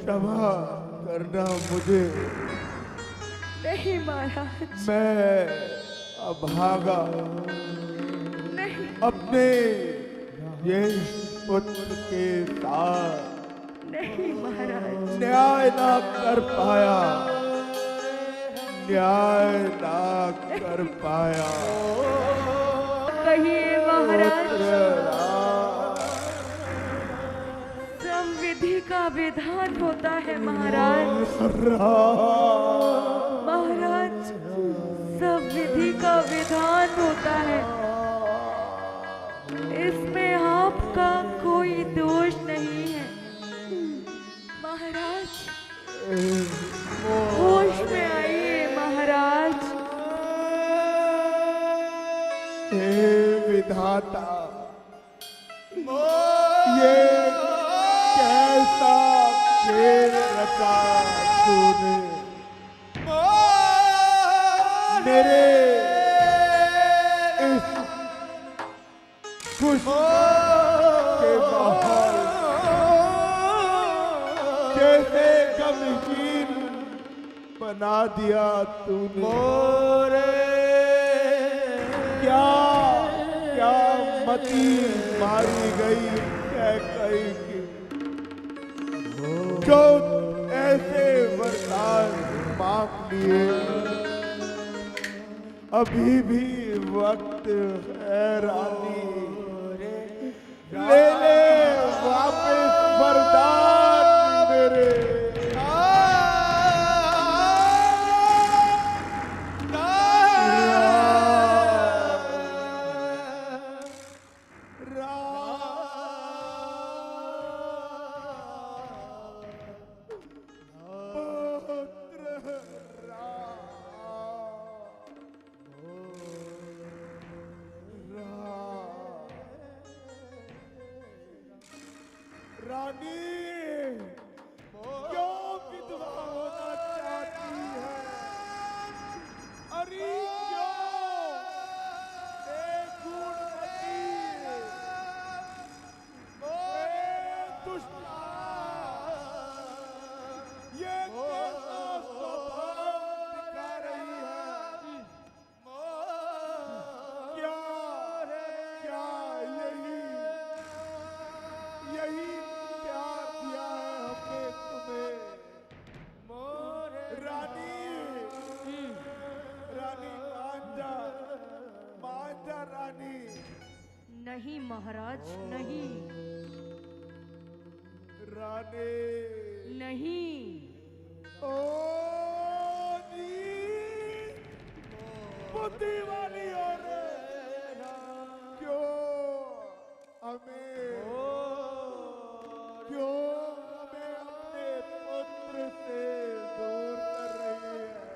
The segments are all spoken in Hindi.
क्षमा करना मुझे। नहीं महाराज, मैं अभागा नहीं अपने ये पुत्र के साथ नहीं महाराज, न्याय ना कर पाया, न्याय ना कर पाया। कहिए महाराज, पुत्र संविधि का विधान होता है महाराज। महाराज, सब विधि का विधान होता है, इसमें आपका कोई दोष नहीं है। महाराज, होश में आइए महाराज। हे विधाता, ये कैसा खेल रचा तूने मेरे इस खुश के माहौल कैसे गमगीन बना दिया तूने। क्या क्या मती मारी गई कैकई की, जो ऐसे वरदान मांग लिए। अभी भी वक्त है रानी, ले ले वापस वरदान मेरे। रानी क्यों विधवा होना चाहती है? अरे क्यों गुणवती दुष्टा, ये कैसा स्वभाव दिखा रही है? क्या क्या यही यही प्यार दिया है हमने तुम्हें? रानी, रानी मान जा, मान जा रानी। नहीं महाराज, नहीं रानी नहीं। ओ नी बुद्धि वाली औरत, क्यों हमें अपने पुत्र से दूर कर रही है?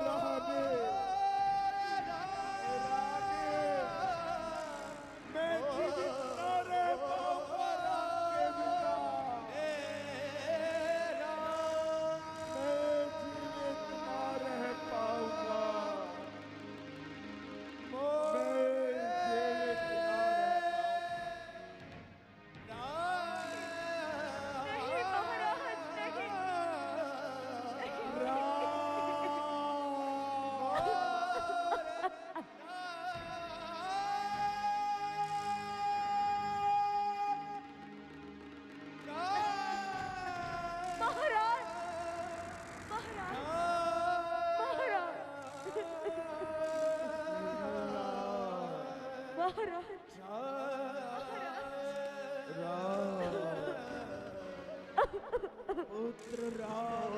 रानी, मैं जीवित न रह पाऊंगा राम के बिना। मैं जीवित न रह पाऊंगा। मैं जीवित न नहीं महाराज, नहीं। महाराज, महाराज, महाराज, पुत्र राम,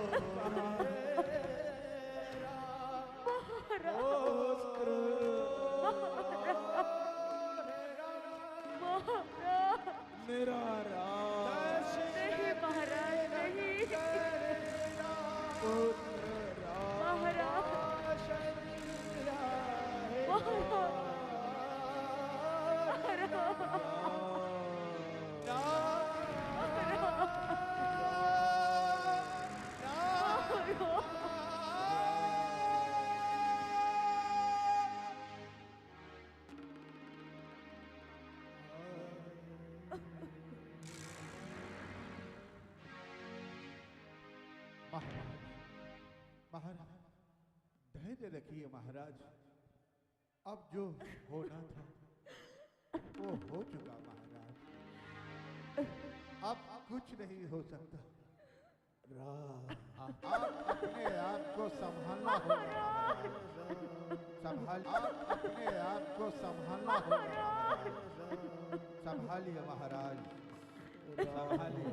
मेरा राम, नहीं महाराज, नहीं पुत्र राम, महाराज, महाराज, महाराज, धैर्य रखिए महाराज। अब जो होना था वो हो चुका महाराज। अब कुछ नहीं हो सकता। आप अपने आप को संभालना होगा महाराज। आप अपने आप को संभालना होगा महाराज। संभालिए महाराज, संभालिए।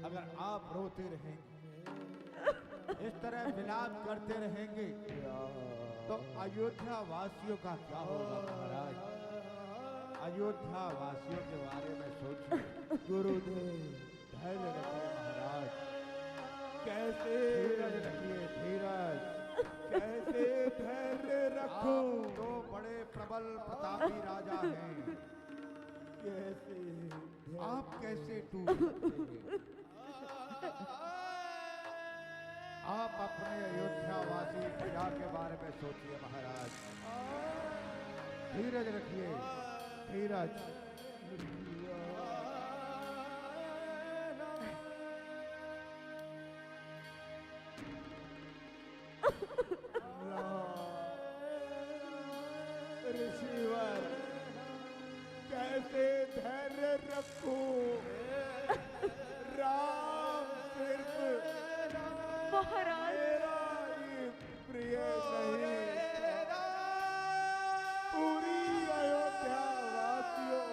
अगर आप रोते रहेंगे, इस तरह विलाप करते रहेंगे, तो अयोध्या वासियों का क्या होगा महाराज? अयोध्या वासियों के बारे में सोचिए। गुरुदेव, धैर्य रखिए महाराज। कैसे धीरज रखिए, धीरज। कैसे धैर्य रखो? आप तो बड़े प्रबल प्रतापी राजा हैं। कैसे आप कैसे टूट सकते हैं? आप अपने अयोध्यावासी प्रजा के बारे में सोचिए महाराज। धीरज रखिए, धीरज। ऋषिवर, कैसे धैर्य रखो? राम सिर्फ महाराज, मेरा ही प्रिय नहीं, पूरी अयोध्या वासियों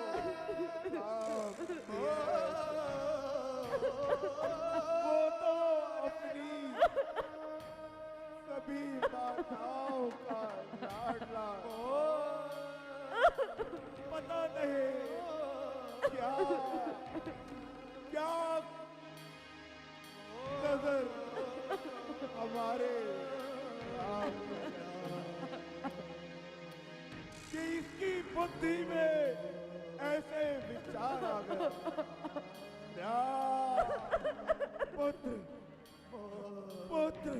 वो तो अपनी सभी माताओं का लाडला, पता नहीं क्या क्या नजर हमारे राम कि इसकी बुद्धि में ऐसे विचार आ गए। पुत्र पुत्र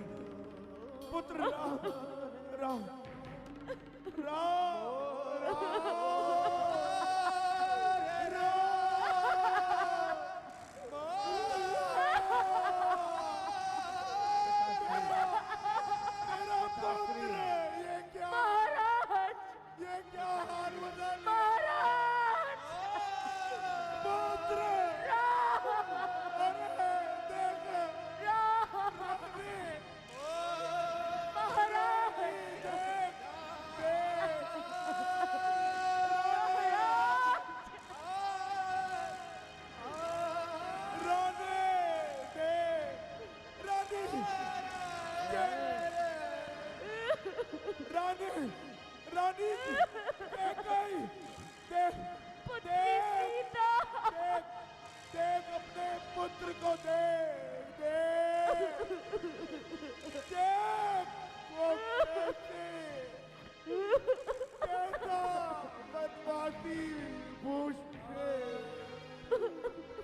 पुत्र राम राम राम ये क्या महाराज, ये क्या हाल बना लिया? महाराज, पुत्र अरे देख अपने महाराज, देख देख रानी देख रानी रानी कैकेयी देख पुत्री सीता, देख देख अपने पुत्र को देख देख देख वो कैसा बनवासी भूषे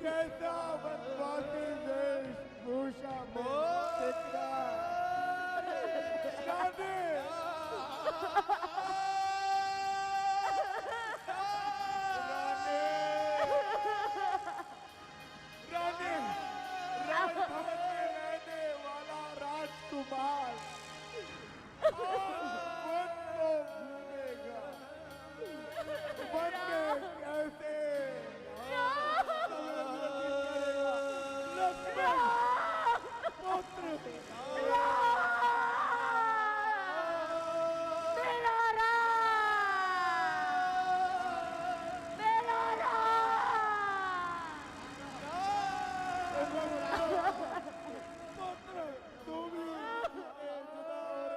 कैसा बनवासी वेशभूषा में दिख रहा रानी रानी राजभवन में रहने वाला राजकुमार वन को भूलेगा। वन में कैसे लक्ष्मण पुत्र पुत्र तू भी जुदा हो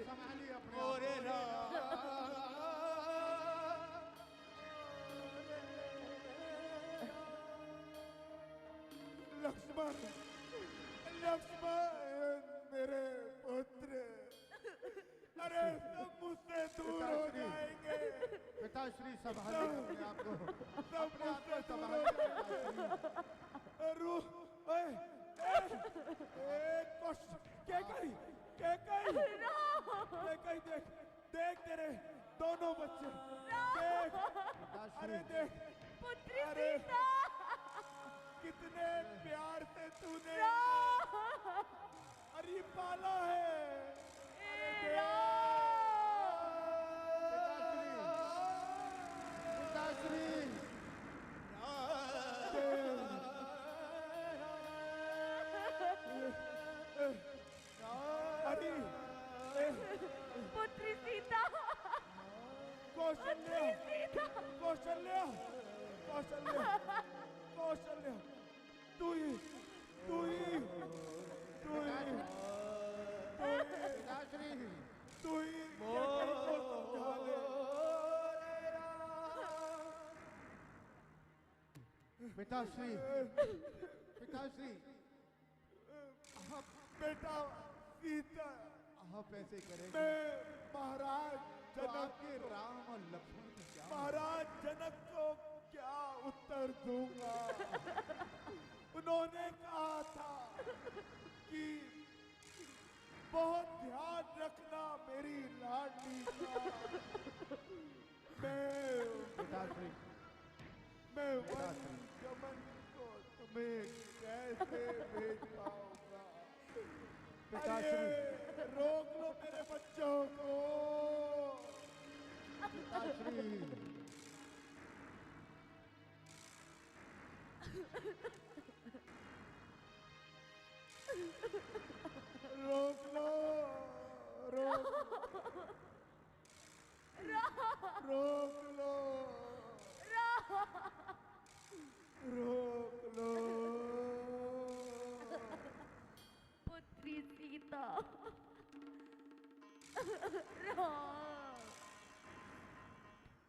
संभालिए अपने लक्ष्मण लक्ष्मण मेरे पुत्र अरे सब मुझसे दूर हो जाएंगे। पिताश्री संभालिए अपने आप को। सब मुझसे दूर हो जाएंगे। रू कैकेयी कैकेयी कैकेयी देख देख तेरे दोनों बच्चे, देख, अरे देख, पुत्री अरे सीता, कितने प्यार से तूने राम, अरे ये पाला है। अरे देख, पिताश्री, अरे पुत्री सीता, कौशल्या, सीता, कौशल्या, कौशल्या, कौशल्या, तू ही, तू ही, तू ही, पिताश्री, तू ही ये हमको समझा दे। पिताश्री, पिताश्री, बेटा सीता, आप ऐसे करेंगे मैं महाराज तो जनक, आपके राम और लक्ष्मण की क्या महाराज जनक को क्या उत्तर दूंगा। उन्होंने कहा था कि बहुत ध्यान रखना मेरी लाडली का। पिताश्री, मैं वन गमन को तुम्हें कैसे भेज पाऊंगा। पिताश्री, अरे, रोक लो मेरे बच्चों को। पिताश्री, रोक लो, रोक रोक लो, रोक लो। पुत्री सीता, राम,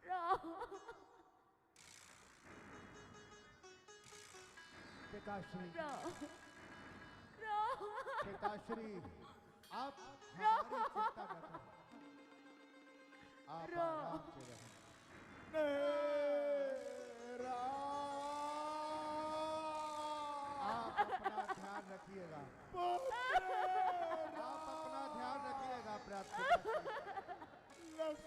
राम, पिताश्री, राम, राम, पिताश्री, आप हमारी चिंता न करें, आप आराम से रहें। मेरा आप अपना ध्यान रखिएगा, आप अपना ध्यान रखिएगा प्राप्त पिताश्री।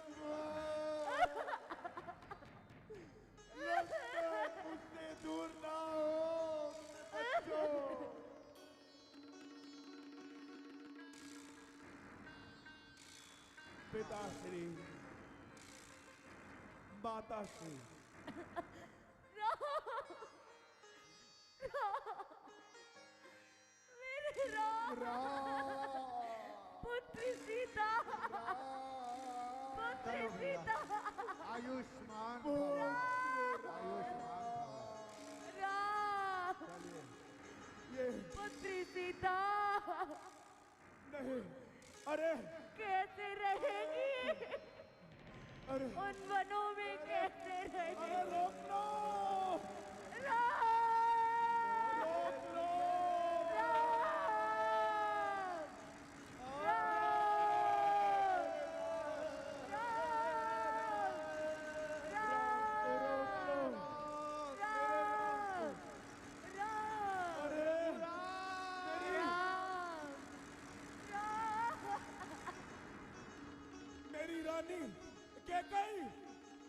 लक्ष्मण मुझसे दूर ना हो बच्चों। पिताश्री, माताश्री, मेरे राम, पुत्री सीता, पुत्री सीता, आयुष्मान भव, आयुष्मान भव। राम, ये पुत्री सीता, नहीं, अरे कैसे रहेगी अरे उन वनों में, कैसे अरे रहेगी? रोक लो, राम, रोक लो। राम, राम, राम, राम, राम, अरे मेरी रानी कैकेयी,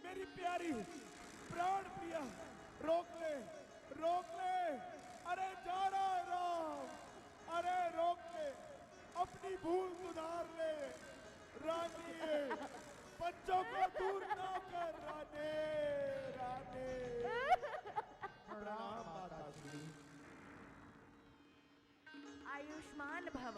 मेरी प्यारी प्राण प्रिया, रोक ले, रोक ले। अरे जा रहा है राम, अरे रोक ले, अपनी भूल सुधार ले। रानी, बच्चों को दूर ना कर रानी, रानी। प्रणाम माताश्री। आयुष्मान भव।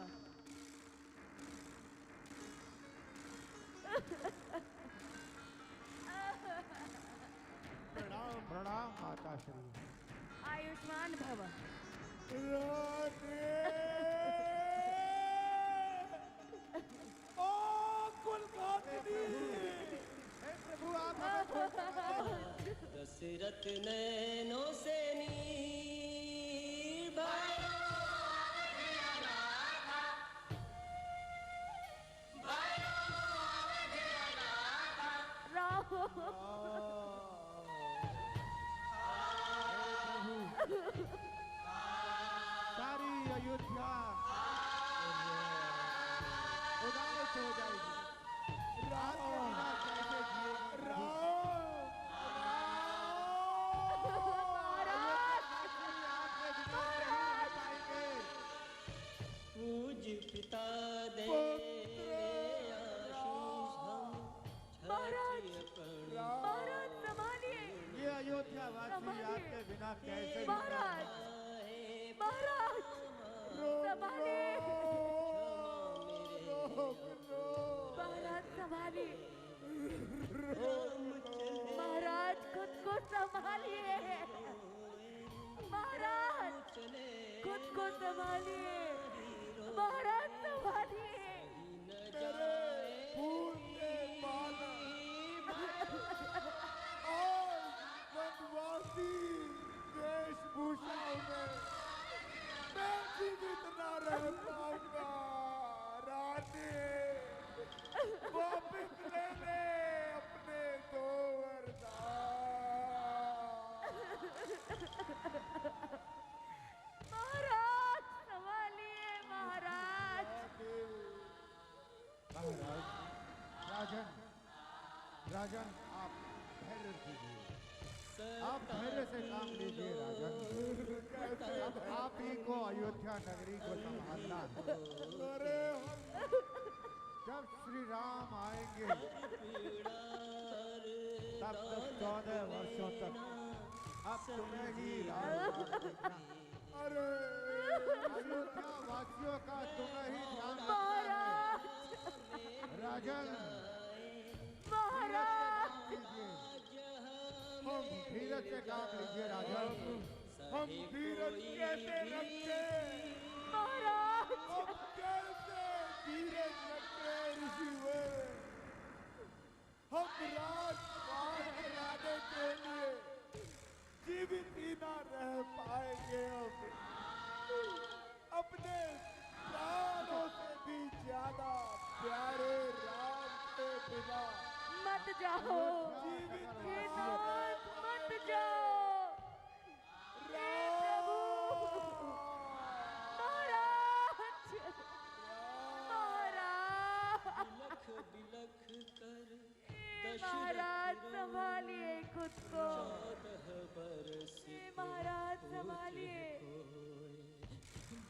प्रणाम, प्रणाम माताश्री। आयुष्मान भव। रानी, ओ कुलघातिनी, हे प्रभु आप हमें छोड़ दशरथ नैनों से नीर भरा सारी अयोध्या उदास हो जाएगी, रात बिना कैसे महाराज, महाराज, संभालिए, महाराज संभालिए, महाराज खुद को संभालिए, महाराज खुद को संभालिए, महाराज संभालिए। मेरे फूल के बालक और वनवासी वेशभूषाओं में मैं जीवित न रह पाऊंगा। रानी वापिस ले ले अपने दो वरदान। महाराज संभालिए, महाराज। महाराज, राजन, राजन आप धैर्य कीजिए, आप धैर्य से काम लीजिए राजन। अब आप ही को अयोध्या नगरी को संभालना है। अरे जब श्री राम आएंगे तब तक 14 वर्षों तक अब तुम्हें ही राज देखना। अरे अयोध्या वासियों का तुम्हें ही ध्यान रखना महाराज, है। राजन, महाराज, हम धीरज से काम लीजिए राजन। हम धीरज कैसे रखे? महाराज, हम कैसे धीरज रखे ऋषिवर? हम राजपाट कराने के लिए जीवित ही ना रह पाएंगे। हम अपने प्राणों से भी ज्यादा प्यारे राम के बिना मत जाओ, जीवित हे नाथ, मत जाओ। हे प्रभु, महाराज, महाराज, बिलख बिलख कर हे महाराज संभालिए खुद को। 14 बरस हे महाराज संभालिए,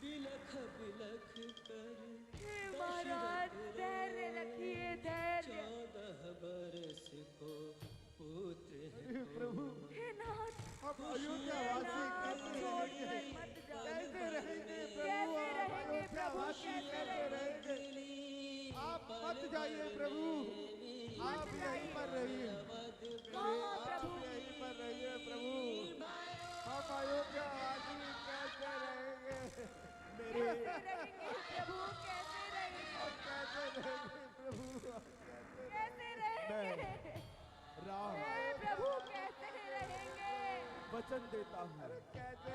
बिलख बिलख कर हे महाराज धैर्य रखिए, धैर्य। 14 बरस को पुत्र है प्रभु, हे नाथ, अब अयोध्या वासी कैसे छोड़कर रहेंगे? मत जाओ। कैसे रहेंगे प्रभु? कैसे अब रहेंगे अयोध्या प्रभु, वासी कैसे कैसे रहेंगे? आप मत जाइए प्रभु, आप यहीं पर रहिए, कहाँ आप प्रभु? यहीं पर रहिए प्रभु। हम अयोध्या वासी कैसे रहेंगे? कैसे रहेंगे प्रभु, कैसे रहेंगे, कैसे रहेंगे प्रभु? कैसे रहेंगे राम हे प्रभु, कैसे रहेंगे? वचन देता हूँ कैसे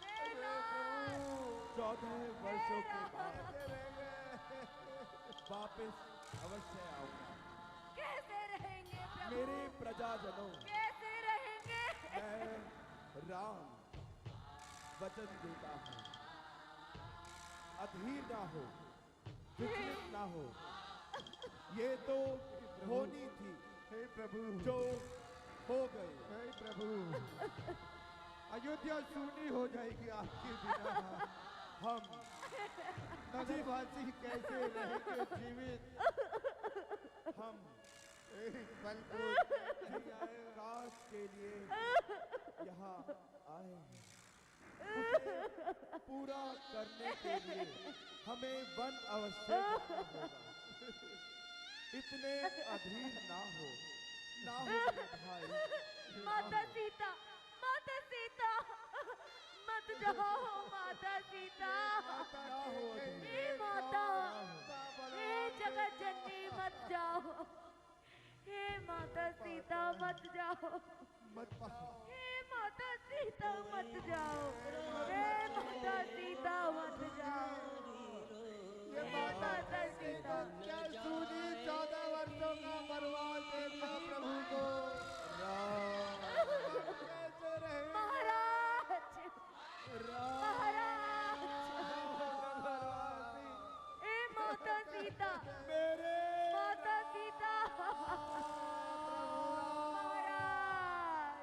हे नाथ, 14 वर्षों के बाद रहेंगे? वापस अवश्य आऊंगा। कैसे रहेंगे प्रभु, मेरे प्रजाजनों, कैसे रहेंगे? मैं राम वचन देता हूँ, अधीर ना हो, विचलित ना हो। ये तो होनी थी हे प्रभु, जो हो गई। हे प्रभु, अयोध्या सूनी हो जाएगी आपके बिना। हम नगरवासी कैसे रहेंगे जीवित? हम एक पल को काश के लिए यहाँ आए हैं। उसे पूरा करने के लिए हमें वन अवश्य जाना होगा। इतने अधीर ना हो मेरे भाई। माता सीता, माता सीता, मत जाओ माता सीता। क्या हो अधीर? हे माता, हे जगत जननी मत जाओ। हे माता सीता मत जाओ। मत हे माता सीता मत जाओ। हे माता सीता मत जाओ। ये हे माता सीता, क्या सूनी 14 वर्षों का वनवास दे दिया प्रभु को? कैसे रहे? महाराज, महाराज, हे माता सीता, मेरे माता सीता, महाराज,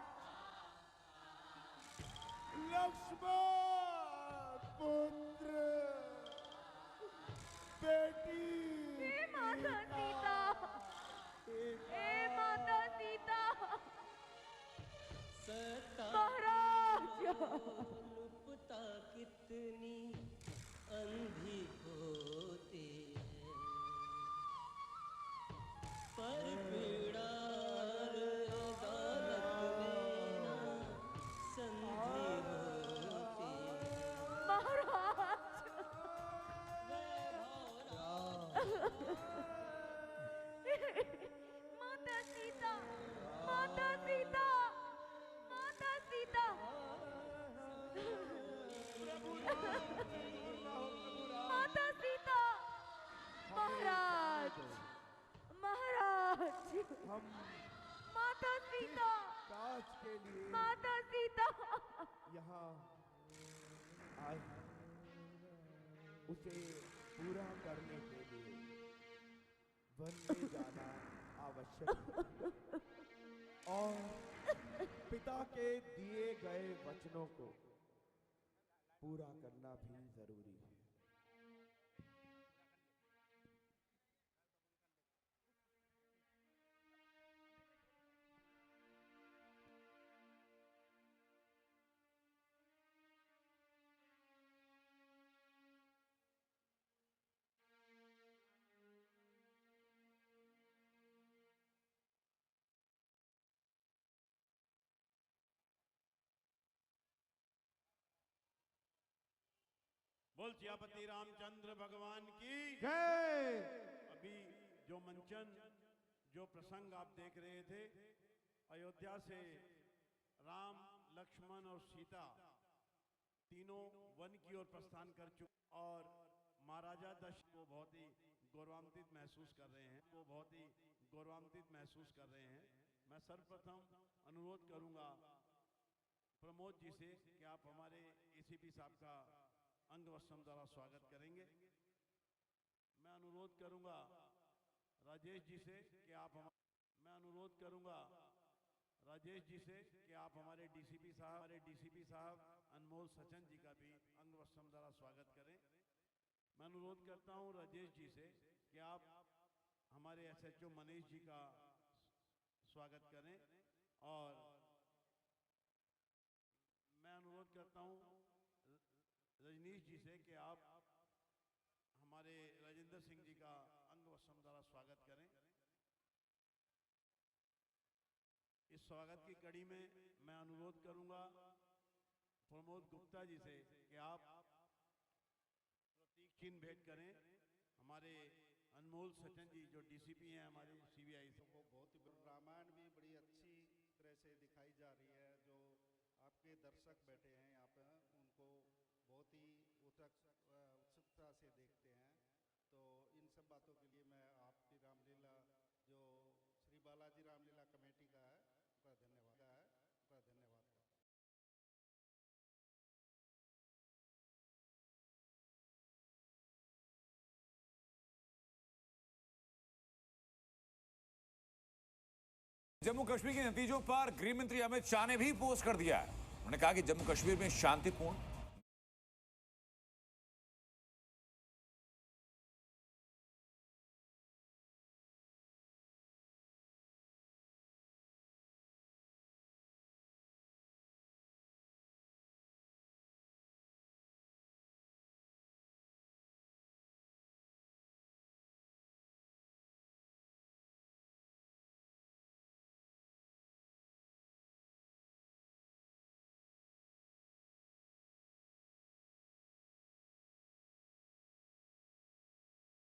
लक्ष्मण पुत्र बेटी। हे माता सीता, हे माता सीता, महाराज लुपता कितनी अंधी होती है, पर पीड़ा दौलत में ना संधि होती है। महाराज माता सीता, माता सीता, माता सीता, माता सीता, महाराज, महाराज, हम माता सीता, काज के लिए माता सीता, यहाँ आए हैं। उसे पूरा करने के लिए वन में जाना आवश्यक है और पिता के दिए गए वचनों को पूरा करना भी जरूरी है। बोल सियापति रामचंद्र भगवान की। जय। अभी जो मंचन, जो प्रसंग आप देख रहे थे, अयोध्या से राम, लक्ष्मण और सीता तीनों वन की ओर प्रस्थान कर चुके और महाराजा दशरथ को बहुत ही गौरवान्वित महसूस कर रहे हैं, वो बहुत ही गौरवान्वित महसूस कर रहे हैं। मैं सर्वप्रथम अनुरोध करूंगा प्रमोद जी से कि आप हमारे एसीपी साहब का अंग वस्त्रम द्वारा स्वागत करेंगे। मैं अनुरोध करूंगा राजेश जी से कि आप हमारे डीसीपी साहब अनमोल सचन जी का भी अंग वस्त्रम द्वारा स्वागत करें। मैं अनुरोध करता हूं राजेश जी से कि आप हमारे एसएचओ मनीष जी का स्वागत करें और मैं अनुरोध करता हूं रजनीश जी से कि आप हमारे राजेंद्र सिंह जी का अंग वस्त्रम द्वारा स्वागत करें। इस स्वागत की कड़ी में मैं अनुरोध करूंगा प्रमोद गुप्ता जी से कि आप प्रतीक चिन्ह भेंट करें। हमारे अनमोल सचन जी जो डीसीपी हैं हमारे सीबीआई से। बहुत ही रामायण भी बड़ी अच्छी तरह से दिखाई जा रही है। जो आपके दर्शक बैठे हैं यहाँ पे उनको बहुत ही उत्सुकता से देखते हैं। तो इन सब बातों के लिए मैं आपकी रामलीला जो श्री बालाजी रामलीला कमेटी का है उनका धन्यवाद करता हूँ। जम्मू कश्मीर के नतीजों पर गृह मंत्री अमित शाह ने भी पोस्ट कर दिया है। उन्होंने कहा कि जम्मू कश्मीर में शांतिपूर्ण